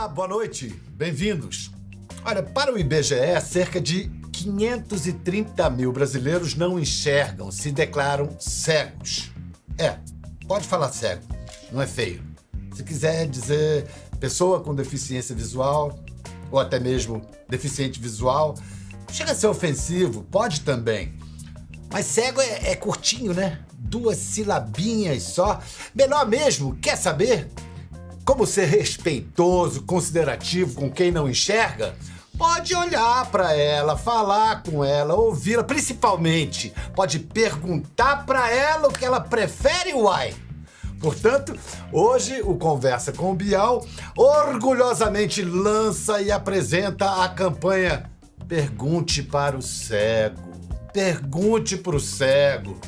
Olá, boa noite, bem-vindos. Olha, para o IBGE, cerca de 530 mil brasileiros não enxergam, se declaram cegos. Pode falar cego, não é feio. Se quiser dizer pessoa com deficiência visual, ou até mesmo deficiente visual, chega a ser ofensivo, pode também. Mas cego é curtinho, né? 2 silabinhas só. Melhor mesmo, quer saber? Como ser respeitoso, considerativo com quem não enxerga? Pode olhar para ela, falar com ela, ouvi-la, principalmente pode perguntar para ela o que ela prefere, uai. Portanto, hoje o Conversa com o Bial orgulhosamente lança e apresenta a campanha Pergunte para o Cego. Pergunte para o Cego.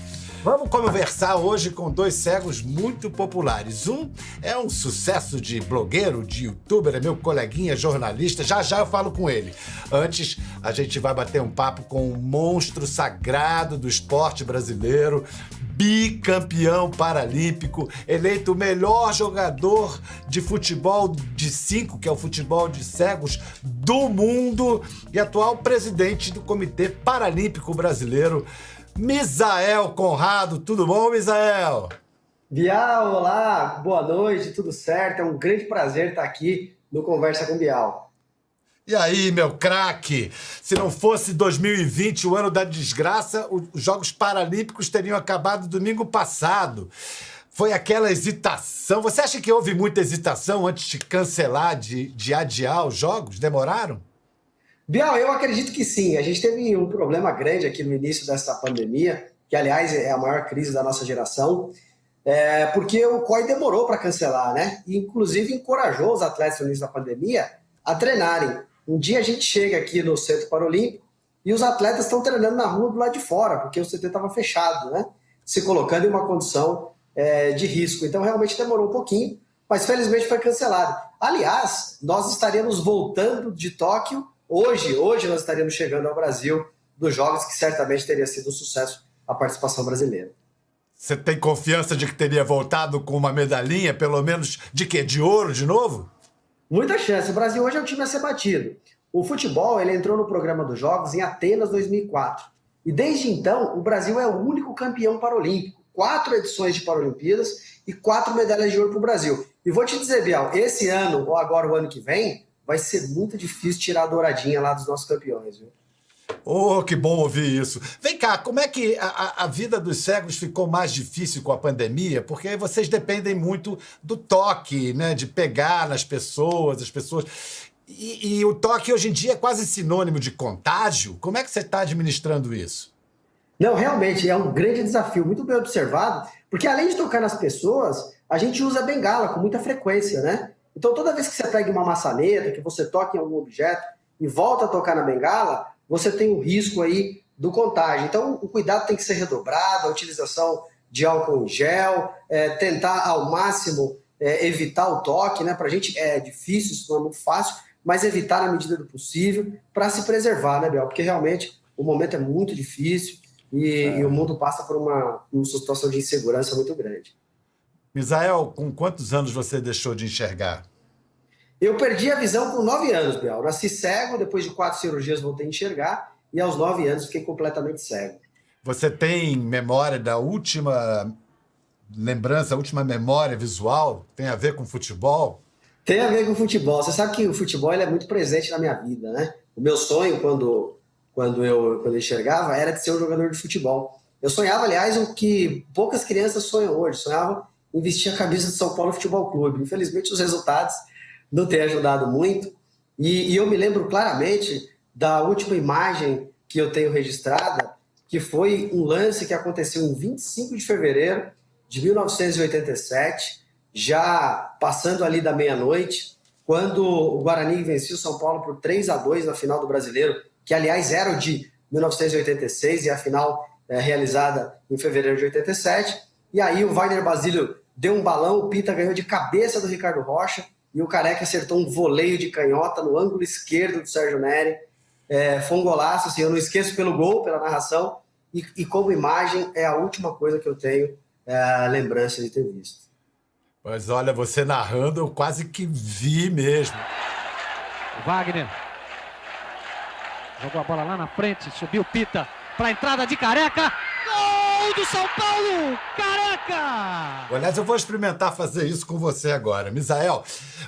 Vamos conversar hoje com 2 cegos muito populares. Um é um sucesso de blogueiro, de youtuber, é meu coleguinha jornalista. Já já eu falo com ele. Antes, a gente vai bater um papo com um monstro sagrado do esporte brasileiro, bicampeão paralímpico, eleito o melhor jogador de futebol de 5, que é o futebol de cegos, do mundo, e atual presidente do Comitê Paralímpico Brasileiro, Misael Conrado. Tudo bom, Misael? Bial, olá, boa noite, tudo certo? É um grande prazer estar aqui no Conversa com Bial. E aí, meu craque? Se não fosse 2020, o ano da desgraça, os Jogos Paralímpicos teriam acabado domingo passado. Foi aquela hesitação. Você acha que houve muita hesitação antes de cancelar, de adiar os Jogos? Demoraram? Bial, eu acredito que sim. A gente teve um problema grande aqui no início dessa pandemia, que aliás é a maior crise da nossa geração, porque o COI demorou para cancelar, né? E inclusive encorajou os atletas no início da pandemia a treinarem. Um dia a gente chega aqui no Centro Paralímpico e os atletas estão treinando na rua do lado de fora, porque o CT estava fechado, né? Se colocando em uma condição de risco. Então realmente demorou um pouquinho, mas felizmente foi cancelado. Aliás, nós estaríamos voltando de Tóquio hoje nós estaríamos chegando ao Brasil dos Jogos, que certamente teria sido um sucesso a participação brasileira. Você tem confiança de que teria voltado com uma medalhinha, pelo menos de quê? De ouro de novo? Muita chance. O Brasil hoje é um time a ser batido. O futebol ele entrou no programa dos Jogos em Atenas 2004. E desde então, o Brasil é o único campeão paralímpico. 4 edições de Paralimpíadas e 4 medalhas de ouro para o Brasil. E vou te dizer, Bial, esse ano, ou agora o ano que vem, vai ser muito difícil tirar a douradinha lá dos nossos campeões, viu? Oh, que bom ouvir isso. Vem cá, como é que a vida dos cegos ficou mais difícil com a pandemia? Porque vocês dependem muito do toque, né? De pegar nas pessoas, as pessoas... E o toque hoje em dia é quase sinônimo de contágio. Como é que você está administrando isso? Não, realmente é um grande desafio, muito bem observado, porque além de tocar nas pessoas, a gente usa bengala com muita frequência, né? Então toda vez que você pega uma maçaneta, que você toca em algum objeto e volta a tocar na bengala, você tem o risco aí do contágio. Então o cuidado tem que ser redobrado, a utilização de álcool em gel, tentar ao máximo evitar o toque, né? Para a gente é difícil, isso não é muito fácil, mas evitar na medida do possível para se preservar, né, Bel? Porque realmente o momento é muito difícil e o mundo passa por uma situação de insegurança muito grande. Misael, com quantos anos você deixou de enxergar? Eu perdi a visão com 9 anos, Biel. Nasci cego, depois de 4 cirurgias voltei a enxergar e aos 9 anos fiquei completamente cego. Você tem memória da última lembrança, a última memória visual? Tem a ver com futebol? Tem a ver com futebol. Você sabe que o futebol ele é muito presente na minha vida, né? O meu sonho, quando eu enxergava, era de ser um jogador de futebol. Eu sonhava, aliás, o que poucas crianças sonham hoje. Sonhava em vestir a camisa do São Paulo Futebol Clube. Infelizmente, os resultados não têm ajudado muito. E eu me lembro claramente da última imagem que eu tenho registrada, que foi um lance que aconteceu em 25 de fevereiro de 1987, já passando ali da meia-noite, quando o Guarani venceu o São Paulo por 3-2 na final do Brasileiro, que aliás era o de 1986 e a final realizada em fevereiro de 87. E aí o Wagner Basílio deu um balão, o Pita ganhou de cabeça do Ricardo Rocha e o Careca acertou um voleio de canhota no ângulo esquerdo do Sérgio Neri. Foi um golaço, assim, eu não esqueço pelo gol, pela narração, e como imagem é a última coisa que eu tenho lembrança de ter visto. Mas olha, você narrando, eu quase que vi mesmo. Wagner. Jogou a bola lá na frente, subiu Pita para a entrada de Careca. Gol do São Paulo! Careca! Aliás, eu vou experimentar fazer isso com você agora. Misael,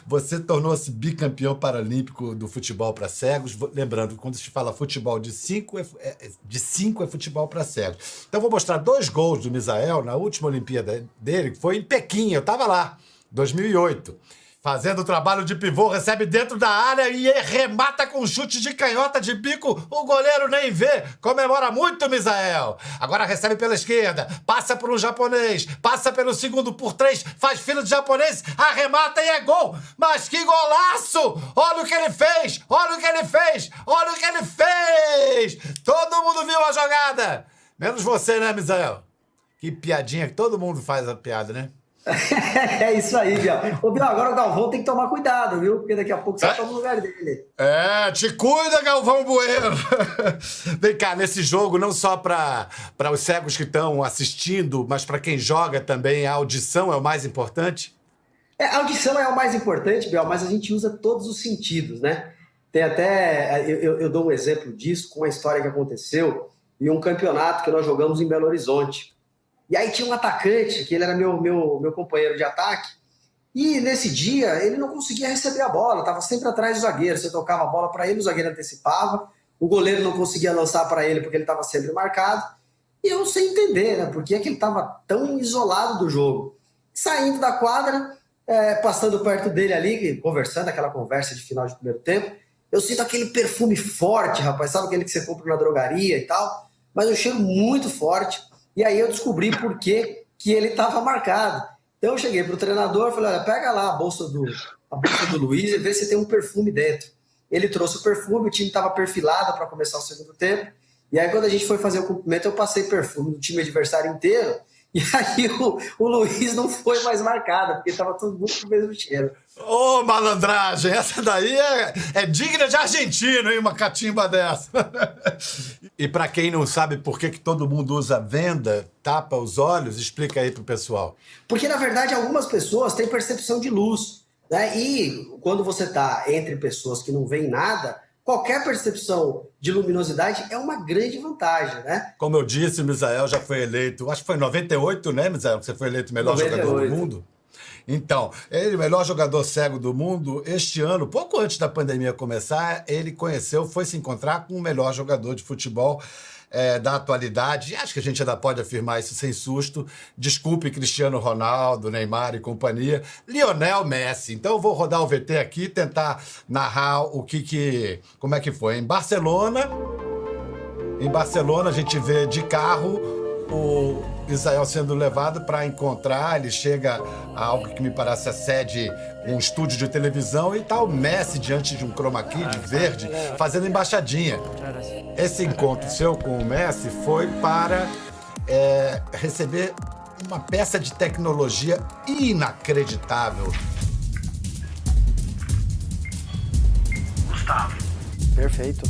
você tornou-se bicampeão paralímpico do futebol para cegos. Lembrando que quando se fala futebol de 5 é futebol para cegos. Então, vou mostrar 2 gols do Misael na última Olimpíada dele, que foi em Pequim. Eu estava lá, 2008. Fazendo o trabalho de pivô, recebe dentro da área e remata com um chute de canhota de bico. O goleiro nem vê. Comemora muito, Misael. Agora recebe pela esquerda, passa por um japonês, passa pelo segundo por 3, faz fila de japonês, arremata e é gol. Mas que golaço! Olha o que ele fez! Olha o que ele fez! Olha o que ele fez! Todo mundo viu a jogada. Menos você, né, Misael? Que piadinha que todo mundo faz a piada, né? É isso aí, Biel. Ô, Biel, agora o Galvão tem que tomar cuidado, viu? Porque daqui a pouco você toma o lugar dele. Te cuida, Galvão Bueno! Vem cá, nesse jogo, não só para os cegos que estão assistindo, mas para quem joga também, a audição é o mais importante? A audição é o mais importante, Biel, mas a gente usa todos os sentidos, né? Tem até... Eu dou um exemplo disso com uma história que aconteceu em um campeonato que nós jogamos em Belo Horizonte. E aí tinha um atacante, que ele era meu companheiro de ataque, e nesse dia ele não conseguia receber a bola, estava sempre atrás do zagueiro. Você tocava a bola para ele, o zagueiro antecipava, o goleiro não conseguia lançar para ele porque ele estava sempre marcado. E eu sem entender, né, por que ele estava tão isolado do jogo. Saindo da quadra, passando perto dele ali, conversando, aquela conversa de final de primeiro tempo, eu sinto aquele perfume forte, rapaz, sabe aquele que você compra na drogaria e tal? Mas um cheiro muito forte. E aí eu descobri por que ele estava marcado. Então eu cheguei para o treinador e falei, olha, pega lá a bolsa do Luiz e vê se tem um perfume dentro. Ele trouxe o perfume, o time estava perfilado para começar o segundo tempo. E aí quando a gente foi fazer o cumprimento, eu passei perfume do time adversário inteiro. E aí o Luiz não foi mais marcado, porque estava todo mundo com o mesmo cheiro. Ô, malandragem, essa daí é digna de argentino, hein, uma catimba dessa. E para quem não sabe por que todo mundo usa venda, tapa os olhos, explica aí pro pessoal. Porque, na verdade, algumas pessoas têm percepção de luz, né? E quando você está entre pessoas que não veem nada, qualquer percepção de luminosidade é uma grande vantagem, né? Como eu disse, o Misael já foi eleito, acho que foi em 98, né, Misael, que você foi eleito o melhor 98. jogador do mundo? Então, ele, o melhor jogador cego do mundo, este ano, pouco antes da pandemia começar, ele foi se encontrar com o melhor jogador de futebol da atualidade. Acho que a gente ainda pode afirmar isso sem susto. Desculpe Cristiano Ronaldo, Neymar e companhia. Lionel Messi. Então eu vou rodar o VT aqui e tentar narrar como é que foi. Em Barcelona, a gente vê de carro o Misael sendo levado para encontrar. Ele chega a algo que me parece a sede, um estúdio de televisão, e tá o Messi diante de um chroma key de verde, fazendo embaixadinha. Esse encontro seu com o Messi foi para receber uma peça de tecnologia inacreditável. Gustavo. Perfeito.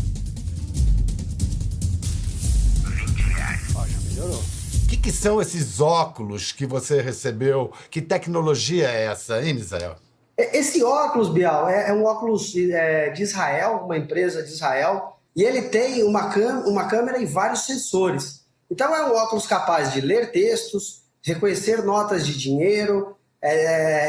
R$20. Ó, já melhorou. O que são esses óculos que você recebeu? Que tecnologia é essa, hein, Misael? Esse óculos, Bial, é um óculos de Israel, uma empresa de Israel, e ele tem uma câmera e vários sensores. Então é um óculos capaz de ler textos, reconhecer notas de dinheiro,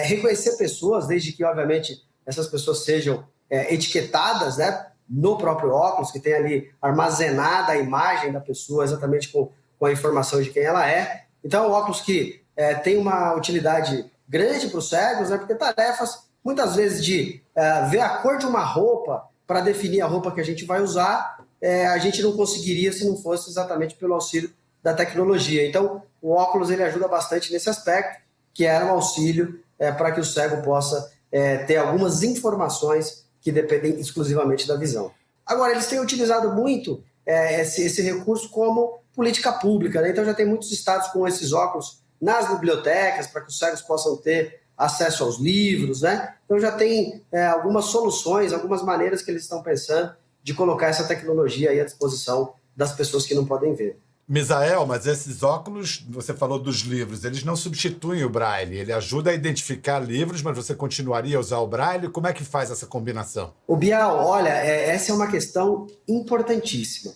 reconhecer pessoas, desde que, obviamente, essas pessoas sejam etiquetadas, né, no próprio óculos, que tem ali armazenada a imagem da pessoa exatamente com a informação de quem ela é. Então é um óculos que tem uma utilidade grande para os cegos, né, porque tarefas, muitas vezes, de ver a cor de uma roupa para definir a roupa que a gente vai usar, a gente não conseguiria se não fosse exatamente pelo auxílio da tecnologia. Então, o óculos ele ajuda bastante nesse aspecto, que era um auxílio para que o cego possa ter algumas informações que dependem exclusivamente da visão. Agora, eles têm utilizado muito esse recurso como política pública, né? Então, já tem muitos estados com esses óculos nas bibliotecas, para que os cegos possam ter acesso aos livros, né? Então, já tem algumas soluções, algumas maneiras que eles estão pensando de colocar essa tecnologia aí à disposição das pessoas que não podem ver. Misael, mas esses óculos, você falou dos livros, eles não substituem o Braille. Ele ajuda a identificar livros, mas você continuaria a usar o Braille? Como é que faz essa combinação? O Bial, olha, essa é uma questão importantíssima.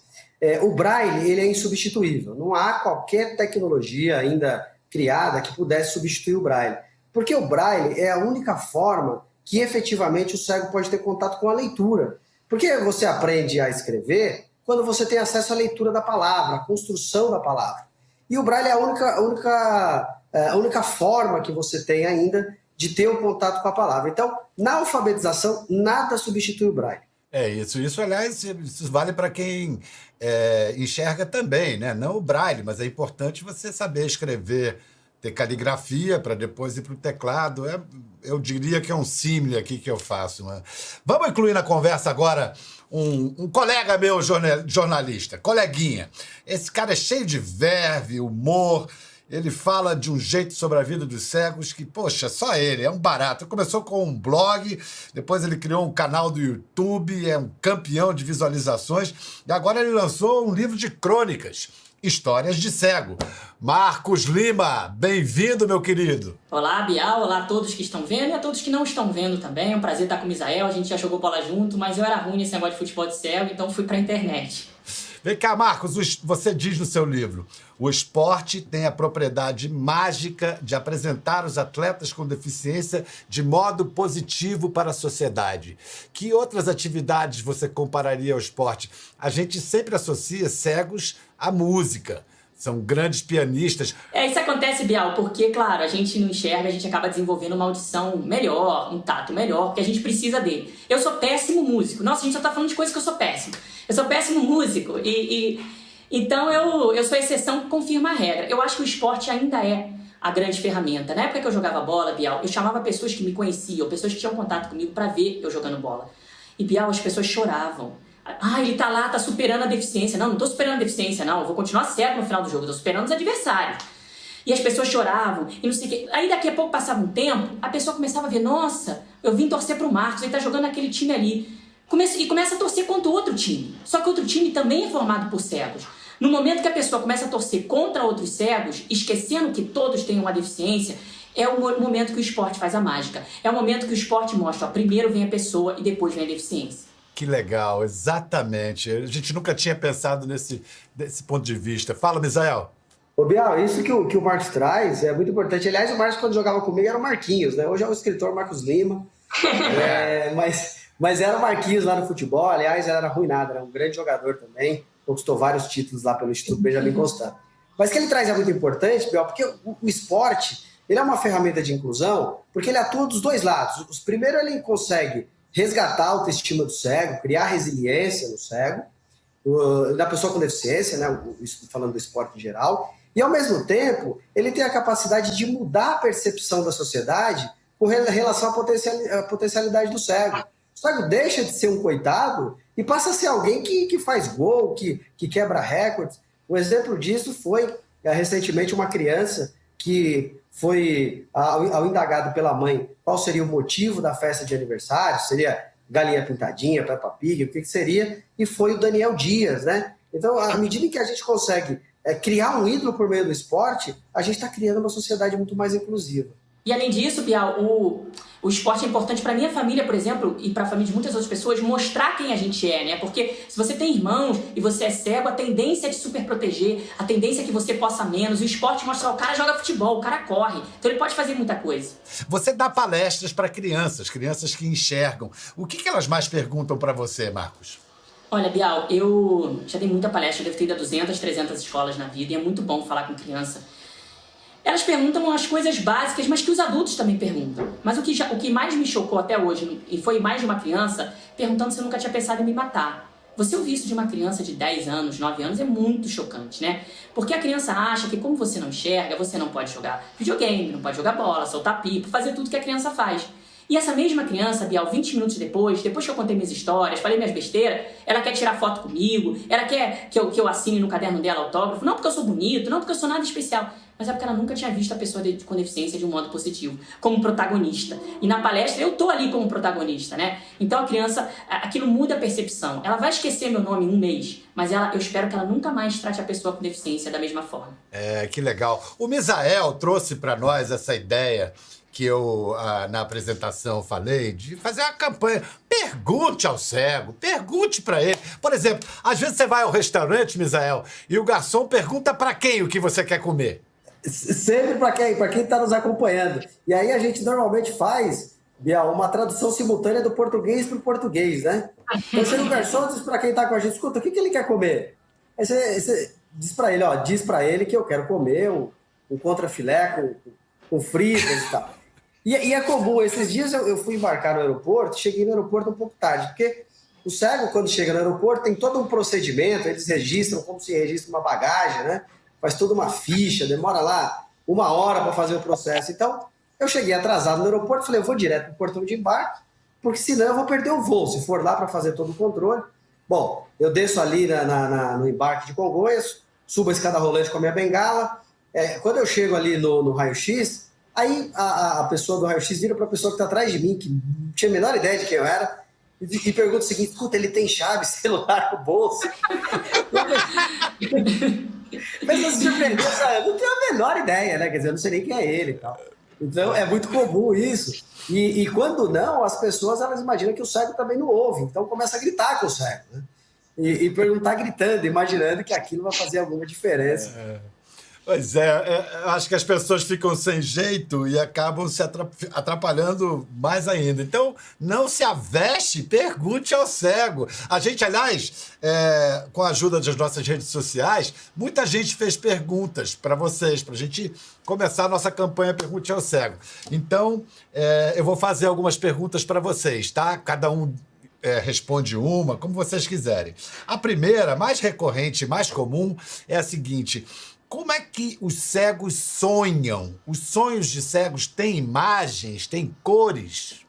O Braille, ele é insubstituível. Não há qualquer tecnologia ainda criada que pudesse substituir o Braille. Porque o Braille é a única forma que efetivamente o cego pode ter contato com a leitura. Porque você aprende a escrever quando você tem acesso à leitura da palavra, à construção da palavra. E o Braille é a única forma que você tem ainda de ter o contato com a palavra. Então, na alfabetização, nada substitui o Braille. É isso. Isso, aliás, isso vale para quem enxerga também, né? Não o Braille, mas é importante você saber escrever, ter caligrafia para depois ir para o teclado. Eu diria que é um símile aqui que eu faço. Né? Vamos incluir na conversa agora um colega meu jornalista, coleguinha. Esse cara é cheio de verve, humor. Ele fala de um jeito sobre a vida dos cegos que, poxa, só ele, é um barato. Ele começou com um blog, depois ele criou um canal do YouTube, é um campeão de visualizações, e agora ele lançou um livro de crônicas, Histórias de Cego. Marcos Lima, bem-vindo, meu querido. Olá, Bial, olá a todos que estão vendo e a todos que não estão vendo também. É um prazer estar com o Misael, a gente já jogou bola junto, mas eu era ruim nesse negócio de futebol de cego, então fui pra internet. Vem cá, Marcos, você diz no seu livro, o esporte tem a propriedade mágica de apresentar os atletas com deficiência de modo positivo para a sociedade. Que outras atividades você compararia ao esporte? A gente sempre associa cegos à música. São grandes pianistas. Isso acontece, Bial, porque, claro, a gente não enxerga, a gente acaba desenvolvendo uma audição melhor, um tato melhor, porque a gente precisa dele. Eu sou péssimo músico. Nossa, a gente só tá falando de coisas que eu sou péssimo. Eu sou péssimo músico então eu sou a exceção que confirma a regra. Eu acho que o esporte ainda é a grande ferramenta. Na época que eu jogava bola, Bial, eu chamava pessoas que me conheciam, pessoas que tinham contato comigo pra ver eu jogando bola. E, Bial, as pessoas choravam. Ele tá lá, tá superando a deficiência. Não tô superando a deficiência, não. Eu vou continuar cego no final do jogo. Tô superando os adversários. E as pessoas choravam, e não sei o quê. Aí daqui a pouco passava um tempo, a pessoa começava a ver, nossa, eu vim torcer pro Marcos, ele tá jogando naquele time ali. E começa a torcer contra o outro time. Só que outro time também é formado por cegos. No momento que a pessoa começa a torcer contra outros cegos, esquecendo que todos têm uma deficiência, é o momento que o esporte faz a mágica. É o momento que o esporte mostra, primeiro vem a pessoa e depois vem a deficiência. Que legal, exatamente. A gente nunca tinha pensado desse ponto de vista. Fala, Misael. Ô, Bial, isso que o Marcos traz é muito importante. Aliás, o Marcos, quando jogava comigo, era o Marquinhos, né? Hoje é o escritor Marcos Lima. Mas era o Marquinhos lá no futebol. Aliás, era arruinado, era um grande jogador também. Conquistou vários títulos lá pelo Instituto Benjamin Constant. Mas o que ele traz é muito importante, Bial, porque o esporte ele é uma ferramenta de inclusão, porque ele atua dos dois lados. Primeiro, ele consegue resgatar a autoestima do cego, criar resiliência no cego, da pessoa com deficiência, né, falando do esporte em geral, e ao mesmo tempo ele tem a capacidade de mudar a percepção da sociedade com relação à potencialidade do cego. O cego deixa de ser um coitado e passa a ser alguém que faz gol, que quebra recordes. Um exemplo disso foi recentemente uma criança que foi, ao indagado pela mãe qual seria o motivo da festa de aniversário, seria galinha pintadinha, Peppa Pig, o que seria, e foi o Daniel Dias, né? Então, à medida que a gente consegue criar um ídolo por meio do esporte, a gente está criando uma sociedade muito mais inclusiva. E além disso, Bial, o esporte é importante para minha família, por exemplo, e para a família de muitas outras pessoas, mostrar quem a gente é, né? Porque se você tem irmãos e você é cego, a tendência é de super proteger, a tendência é que você possa menos. O esporte mostra, o cara joga futebol, o cara corre, então ele pode fazer muita coisa. Você dá palestras para crianças que enxergam. O que elas mais perguntam para você, Marcos? Olha, Bial, eu já dei muita palestra, eu devo ter ido a 200, 300 escolas na vida, e é muito bom falar com criança. Elas perguntam as coisas básicas, mas que os adultos também perguntam. Mas o que mais me chocou até hoje, e foi mais de uma criança, perguntando se eu nunca tinha pensado em me matar. Você ouvir isso de uma criança de 10 anos, 9 anos, é muito chocante, né? Porque a criança acha que como você não enxerga, você não pode jogar videogame, não pode jogar bola, soltar pipa, fazer tudo que a criança faz. E essa mesma criança, Bial, 20 minutos depois que eu contei minhas histórias, falei minhas besteiras, ela quer tirar foto comigo, ela quer que eu assine no caderno dela autógrafo, não porque eu sou bonito, não porque eu sou nada especial, mas é porque ela nunca tinha visto a pessoa com deficiência de um modo positivo, como protagonista. E na palestra eu tô ali como protagonista, né? Então a criança, aquilo muda a percepção. Ela vai esquecer meu nome em um mês, mas eu espero que ela nunca mais trate a pessoa com deficiência da mesma forma. Que legal. O Misael trouxe para nós essa ideia que eu, na apresentação, falei, de fazer uma campanha. Pergunte ao cego, pergunte para ele. Por exemplo, às vezes você vai ao restaurante, Misael, e o garçom pergunta para quem o que você quer comer. Sempre para quem está nos acompanhando. E aí a gente normalmente faz, Biel, uma tradução simultânea do português para o português, né? Então chega o garçom e diz para quem está com a gente, escuta, o que ele quer comer? Aí você diz para ele que eu quero comer um contrafilé com fritas e tal. E é comum, esses dias eu fui embarcar no aeroporto, cheguei no aeroporto um pouco tarde, porque o cego, quando chega no aeroporto, tem todo um procedimento, eles registram como se registra uma bagagem, né? Faz toda uma ficha, demora lá 1 hora para fazer o processo. Então, eu cheguei atrasado no aeroporto, falei, eu vou direto para o portão de embarque, porque senão eu vou perder o voo, se for lá para fazer todo o controle. Bom, eu desço ali no embarque de Congonhas, subo a escada rolante com a minha bengala, quando eu chego ali no raio-x, aí a pessoa do raio-x vira para a pessoa que está atrás de mim, que não tinha a menor ideia de quem eu era, e pergunta o seguinte, escuta, ele tem chave, celular no bolso? Mas se surpreendeu, eu não tenho a menor ideia, né? Quer dizer, eu não sei nem quem é ele e tal. Então, é muito comum isso. E quando não, as pessoas elas imaginam que o cego também não ouve. Então, começa a gritar com o cego, né? E perguntar gritando, imaginando que aquilo vai fazer alguma diferença. Pois acho que as pessoas ficam sem jeito e acabam se atrapalhando mais ainda. Então, não se aveste, pergunte ao cego. A gente, aliás, com a ajuda das nossas redes sociais, muita gente fez perguntas para vocês, para a gente começar a nossa campanha Pergunte ao Cego. Então, eu vou fazer algumas perguntas para vocês, tá? Cada um responde uma, como vocês quiserem. A primeira, mais recorrente, mais comum, é a seguinte: como é que os cegos sonham? Os sonhos de cegos têm imagens, têm cores?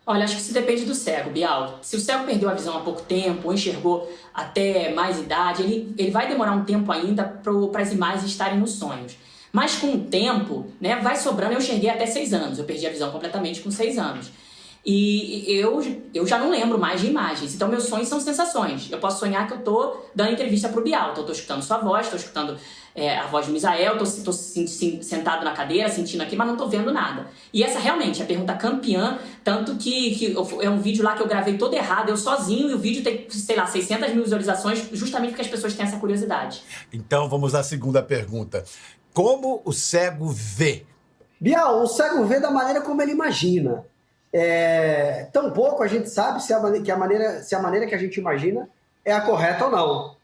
Olha, acho que isso depende do cego, Bial. Se o cego perdeu a visão há pouco tempo, ou enxergou até mais idade, ele vai demorar um tempo ainda para as imagens estarem nos sonhos. Mas com o tempo, né, vai sobrando. Eu enxerguei até 6 anos, eu perdi a visão completamente com 6 anos. E eu já não lembro mais de imagens. Então, meus sonhos são sensações. Eu posso sonhar que eu tô dando entrevista pro Bial. Então, eu tô escutando sua voz, tô escutando a voz do Misael, tô sentado na cadeira, sentindo aqui, mas não tô vendo nada. E essa realmente é a pergunta campeã, tanto que é um vídeo lá que eu gravei todo errado, eu sozinho, e o vídeo tem, sei lá, 600 mil visualizações, justamente porque as pessoas têm essa curiosidade. Então, vamos à segunda pergunta. Como o cego vê? Bial, o cego vê da maneira como ele imagina. Tampouco a gente sabe se a maneira que a gente imagina é a correta ou não.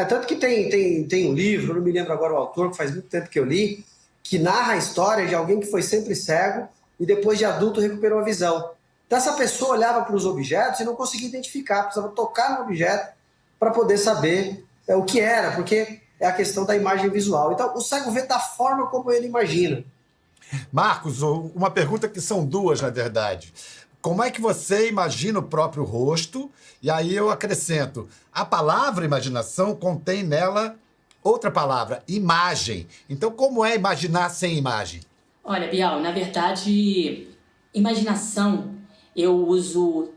Tanto que tem um livro, não me lembro agora o autor, que faz muito tempo que eu li, que narra a história de alguém que foi sempre cego e depois de adulto recuperou a visão. Então essa pessoa olhava para os objetos e não conseguia identificar, precisava tocar no objeto para poder saber o que era, porque é a questão da imagem visual. Então o cego vê da forma como ele imagina. Marcos, uma pergunta que são duas, na verdade. Como é que você imagina o próprio rosto? E aí eu acrescento, a palavra imaginação contém nela outra palavra, imagem. Então, como é imaginar sem imagem? Olha, Bial, na verdade, imaginação eu uso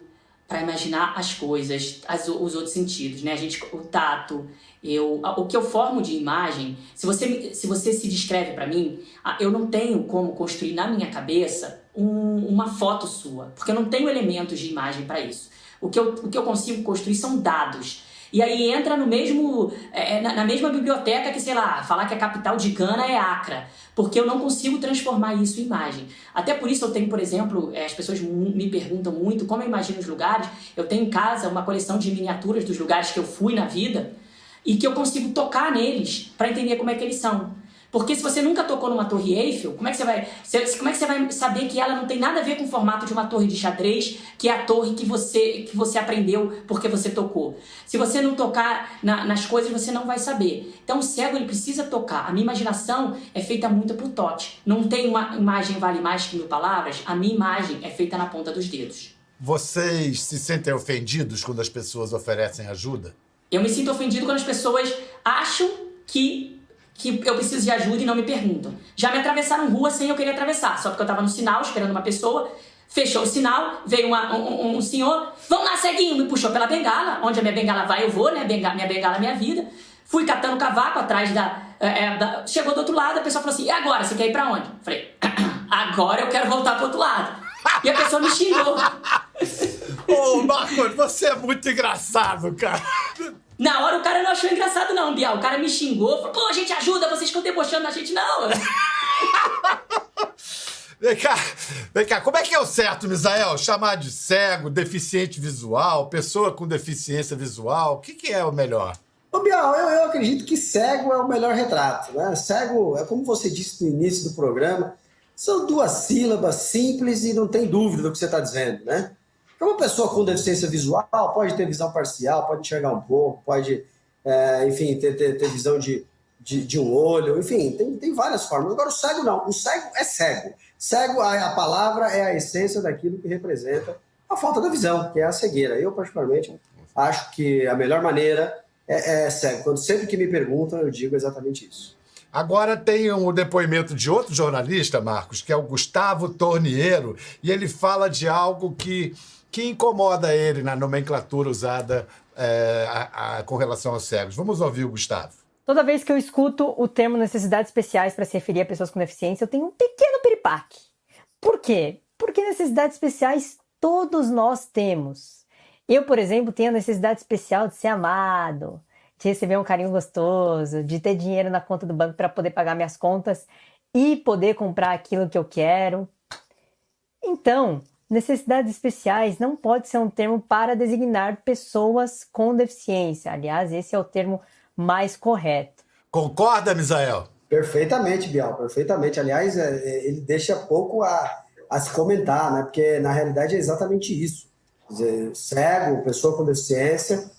para imaginar as coisas, os outros sentidos, né? O tato, o que eu formo de imagem, se você se descreve para mim, eu não tenho como construir na minha cabeça uma foto sua, porque eu não tenho elementos de imagem para isso. O que eu consigo construir são dados. E aí entra no mesmo, na mesma biblioteca que, sei lá, falar que a capital de Gana é Accra, porque eu não consigo transformar isso em imagem. Até por isso eu tenho, por exemplo, as pessoas me perguntam muito como eu imagino os lugares. Eu tenho em casa uma coleção de miniaturas dos lugares que eu fui na vida e que eu consigo tocar neles para entender como é que eles são. Porque se você nunca tocou numa torre Eiffel, como é que você vai saber que ela não tem nada a ver com o formato de uma torre de xadrez, que é a torre que você aprendeu porque você tocou? Se você não tocar nas coisas, você não vai saber. Então o cego ele precisa tocar. A minha imaginação é feita muito por toque. Não tem uma imagem vale mais que 1000 palavras. A minha imagem é feita na ponta dos dedos. Vocês se sentem ofendidos quando as pessoas oferecem ajuda? Eu me sinto ofendido quando as pessoas acham que eu preciso de ajuda e não me perguntam. Já me atravessaram rua sem eu querer atravessar, só porque eu estava no sinal esperando uma pessoa, fechou o sinal, veio um senhor, vamos lá, ceguinho, me puxou pela bengala, onde a minha bengala vai eu vou, né? Minha bengala é minha vida. Fui catando cavaco atrás chegou do outro lado, a pessoa falou assim, e agora, você quer ir pra onde? Falei, agora eu quero voltar pro outro lado. E a pessoa me xingou. Ô, Marcos, você é muito engraçado, cara. Na hora o cara não achou engraçado não, Bial. O cara me xingou, falou, pô, gente, ajuda, vocês estão debochando da gente. Não. Vem cá, como é que é o certo, Misael? Chamar de cego, deficiente visual, pessoa com deficiência visual, o que é o melhor? Ô, Bial, eu acredito que cego é o melhor retrato, né? Cego, é como você disse no início do programa, são 2 sílabas simples e não tem dúvida do que você está dizendo, né? Uma pessoa com deficiência visual pode ter visão parcial, pode enxergar um pouco, pode, enfim, ter visão de um olho, enfim, tem várias formas. Agora o cego não, o cego é cego. Cego, a palavra é a essência daquilo que representa a falta da visão, que é a cegueira. Eu, particularmente, acho que a melhor maneira é cego. Sempre que me perguntam, eu digo exatamente isso. Agora tem um depoimento de outro jornalista, Marcos, que é o Gustavo Torniero, e ele fala de algo que incomoda ele na nomenclatura usada com relação aos cegos. Vamos ouvir o Gustavo. Toda vez que eu escuto o termo necessidades especiais para se referir a pessoas com deficiência, eu tenho um pequeno piripaque. Por quê? Porque necessidades especiais todos nós temos. Eu, por exemplo, tenho a necessidade especial de ser amado, de receber um carinho gostoso, de ter dinheiro na conta do banco para poder pagar minhas contas e poder comprar aquilo que eu quero. Então, necessidades especiais não pode ser um termo para designar pessoas com deficiência. Aliás, esse é o termo mais correto. Concorda, Misael? Perfeitamente, Bial, perfeitamente. Aliás, ele deixa pouco a se comentar, né? Porque, na realidade, é exatamente isso. Quer dizer, cego, pessoa com deficiência,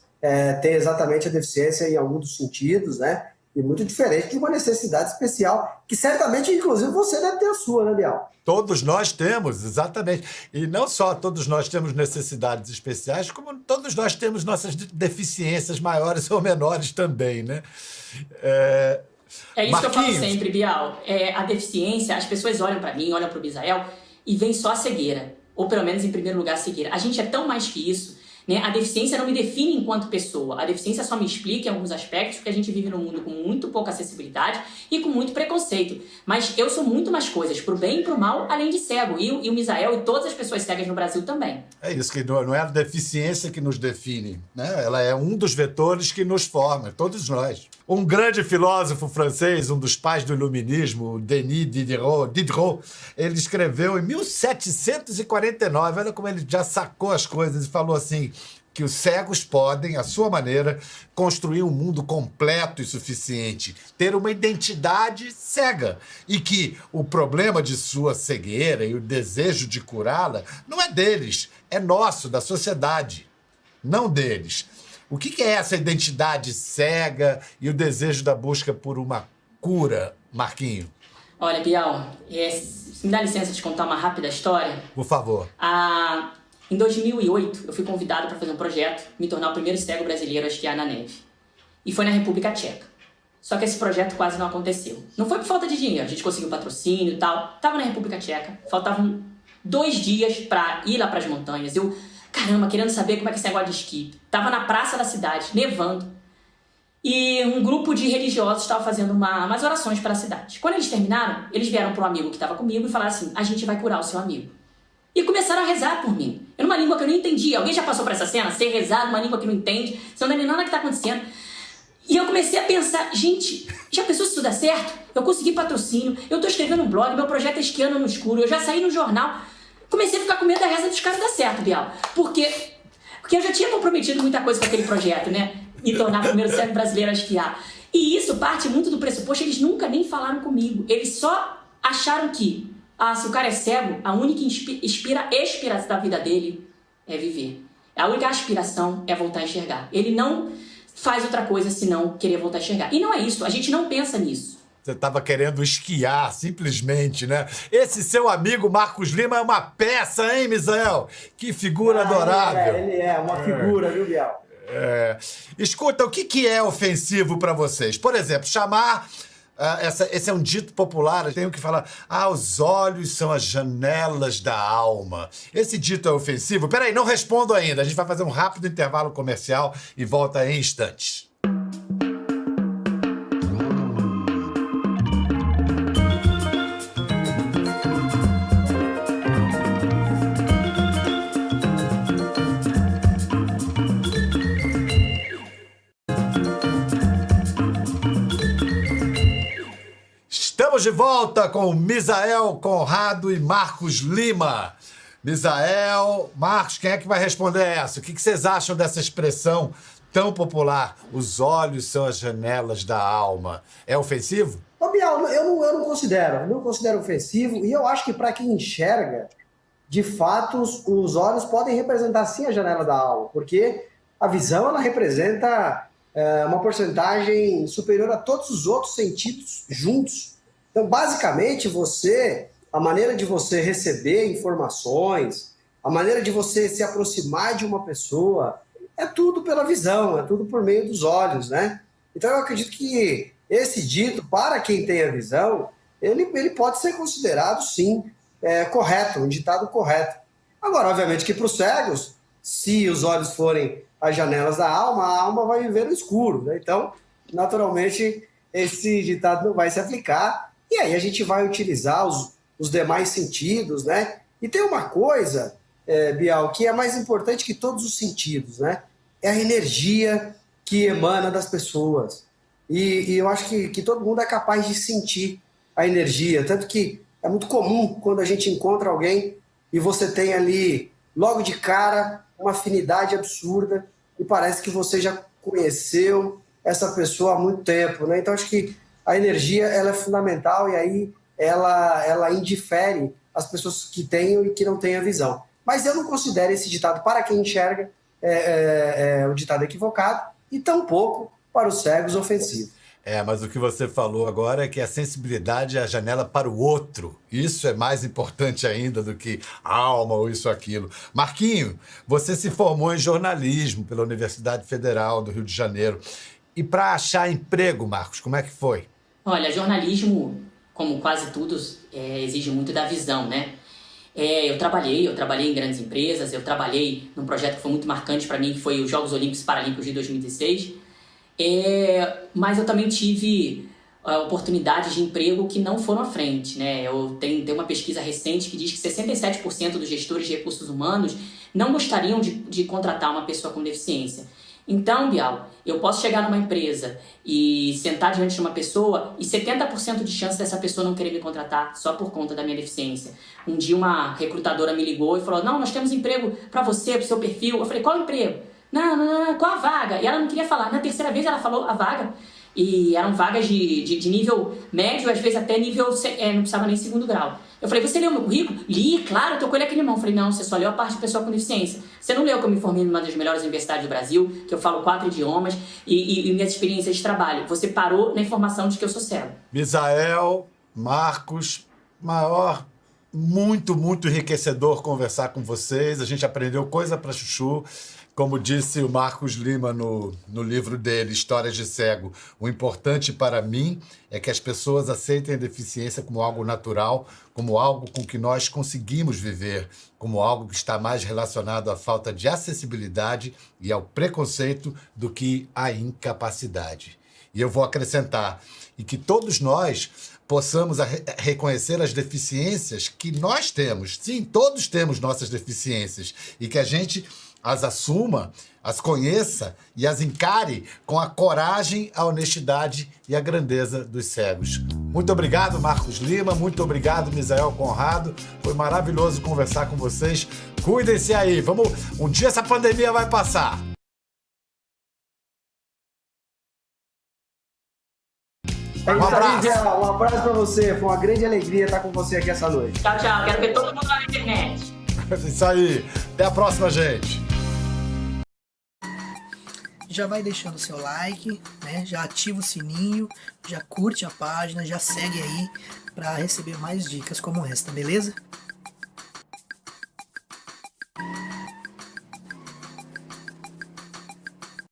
tem exatamente a deficiência em algum dos sentidos, né? E muito diferente de uma necessidade especial, que certamente, inclusive, você deve ter a sua, né, Bial? Todos nós temos, exatamente. E não só todos nós temos necessidades especiais, como todos nós temos nossas deficiências maiores ou menores também, né? É isso Marquinhos. Que eu falo sempre, Bial. A deficiência, as pessoas olham para mim, olham para o Misael e veem só a cegueira. Ou pelo menos, em primeiro lugar, a cegueira. A gente é tão mais que isso. Né? A deficiência não me define enquanto pessoa. A deficiência só me explica em alguns aspectos que a gente vive num mundo com muito pouca acessibilidade e com muito preconceito. Mas eu sou muito mais coisas, pro bem e pro mal, além de cego. E o Misael e todas as pessoas cegas no Brasil também. É isso, que não é a deficiência que nos define, né? Ela é um dos vetores que nos forma, todos nós. Um grande filósofo francês, um dos pais do iluminismo, Denis Diderot, ele escreveu em 1749, olha como ele já sacou as coisas, e falou assim, que os cegos podem, à sua maneira, construir um mundo completo e suficiente, ter uma identidade cega, e que o problema de sua cegueira e o desejo de curá-la não é deles, é nosso, da sociedade, não deles. O que é essa identidade cega e o desejo da busca por uma cura, Marquinho? Olha, Bial, me dá licença de contar uma rápida história? Por favor. Em 2008, eu fui convidado para fazer um projeto, me tornar o primeiro cego brasileiro a esquiar na neve. E foi na República Tcheca. Só que esse projeto quase não aconteceu. Não foi por falta de dinheiro, a gente conseguiu patrocínio e tal. Tava na República Tcheca, faltavam 2 dias para ir lá para as montanhas. Eu, caramba, querendo saber como é que esse negócio de esqui. Tava na praça da cidade, nevando. E um grupo de religiosos estava fazendo umas orações para a cidade. Quando eles terminaram, eles vieram para um amigo que estava comigo e falaram assim, a gente vai curar o seu amigo. E começaram a rezar por mim. Era uma língua que eu não entendia. Alguém já passou por essa cena? Ser rezado numa língua que não entende, você não entende nada que está acontecendo. E eu comecei a pensar, gente, já pensou se isso dá certo? Eu consegui patrocínio, eu estou escrevendo um blog, meu projeto é Esquiando no Escuro, eu já saí no jornal. Comecei a ficar com medo da reza dos caras dar certo, Bial. Porque eu já tinha comprometido muita coisa com aquele projeto, né? Me tornar o primeiro cego brasileiro a esquiar. E isso parte muito do pressuposto, eles nunca nem falaram comigo. Eles só acharam que, se o cara é cego, a única inspiração da vida dele é viver. A única aspiração é voltar a enxergar. Ele não faz outra coisa senão querer voltar a enxergar. E não é isso, a gente não pensa nisso. Você estava querendo esquiar, simplesmente, né? Esse seu amigo Marcos Lima é uma peça, hein, Misael? Que figura adorável. Ele é uma figura, viu, Bial? Escuta, o que é ofensivo para vocês? Por exemplo, chamar... esse é um dito popular, eu tenho que falar, os olhos são as janelas da alma. Esse dito é ofensivo? Peraí, não respondo ainda. A gente vai fazer um rápido intervalo comercial e volta em instantes. Estamos de volta com Misael Conrado e Marcos Lima. Misael, Marcos, quem é que vai responder essa? O que vocês acham dessa expressão tão popular? Os olhos são as janelas da alma. É ofensivo? Ô, Bial, eu não considero ofensivo, e eu acho que para quem enxerga, de fato, os olhos podem representar sim a janela da alma, porque a visão ela representa uma porcentagem superior a todos os outros sentidos juntos. Então, basicamente, a maneira de você receber informações, a maneira de você se aproximar de uma pessoa, é tudo pela visão, é tudo por meio dos olhos, né? Então, eu acredito que esse dito, para quem tem a visão, ele pode ser considerado, sim, correto, um ditado correto. Agora, obviamente que para os cegos, se os olhos forem as janelas da alma, a alma vai viver no escuro, né? Então, naturalmente, esse ditado não vai se aplicar. E aí a gente vai utilizar os demais sentidos, né? E tem uma coisa, Bial, que é mais importante que todos os sentidos, né? É a energia que emana das pessoas. E eu acho que todo mundo é capaz de sentir a energia. Tanto que é muito comum quando a gente encontra alguém e você tem ali, logo de cara, uma afinidade absurda e parece que você já conheceu essa pessoa há muito tempo, né? Então acho que a energia ela é fundamental e aí ela indifere as pessoas que têm e que não têm a visão. Mas eu não considero esse ditado para quem enxerga o ditado equivocado e tampouco para os cegos ofensivo. Mas o que você falou agora é que a sensibilidade é a janela para o outro. Isso é mais importante ainda do que alma ou isso ou aquilo. Marquinho, você se formou em jornalismo pela Universidade Federal do Rio de Janeiro. E para achar emprego, Marcos, como é que foi? Olha, jornalismo, como quase tudo, exige muito da visão, né? Eu trabalhei em grandes empresas, eu trabalhei num projeto que foi muito marcante para mim, que foi os Jogos Olímpicos e Paralímpicos de 2016, mas eu também tive oportunidades de emprego que não foram à frente, né? Eu tenho uma pesquisa recente que diz que 67% dos gestores de recursos humanos não gostariam de contratar uma pessoa com deficiência. Então, Bial, eu posso chegar numa empresa e sentar diante de uma pessoa e 70% de chance dessa pessoa não querer me contratar só por conta da minha deficiência. Um dia uma recrutadora me ligou e falou, não, nós temos emprego para você, para o seu perfil. Eu falei, qual emprego? Não, qual a vaga? E ela não queria falar. Na terceira vez ela falou a vaga. E eram vagas de nível médio, às vezes até nível, não precisava nem segundo grau. Eu falei, você leu meu currículo? Li, claro, eu tô com ele aqui na mão. Eu falei, não, você só leu a parte de pessoa com deficiência. Você não leu que eu me formei numa das melhores universidades do Brasil, que eu falo 4 idiomas e minhas experiências de trabalho. Você parou na informação de que eu sou cego. Misael, Marcos, muito enriquecedor conversar com vocês. A gente aprendeu coisa pra chuchu. Como disse o Marcos Lima no livro dele, Histórias de Cego, o importante para mim é que as pessoas aceitem a deficiência como algo natural, como algo com que nós conseguimos viver, como algo que está mais relacionado à falta de acessibilidade e ao preconceito do que à incapacidade. E eu vou acrescentar, e que todos nós possamos reconhecer as deficiências que nós temos. Sim, todos temos nossas deficiências, e que a gente as assuma, as conheça e as encare com a coragem, a honestidade e a grandeza dos cegos. Muito obrigado, Marcos Lima. Muito obrigado, Misael Conrado. Foi maravilhoso conversar com vocês. Cuidem-se aí. Um dia essa pandemia vai passar. É Um isso aí, abraço. Zé. Um abraço pra você. Foi uma grande alegria estar com você aqui essa noite. Tchau, tchau. Quero ver todo mundo lá na internet. Isso aí. Até a próxima, gente. Já vai deixando o seu like, né? Já ativa o sininho, já curte a página, já segue aí para receber mais dicas como esta, beleza?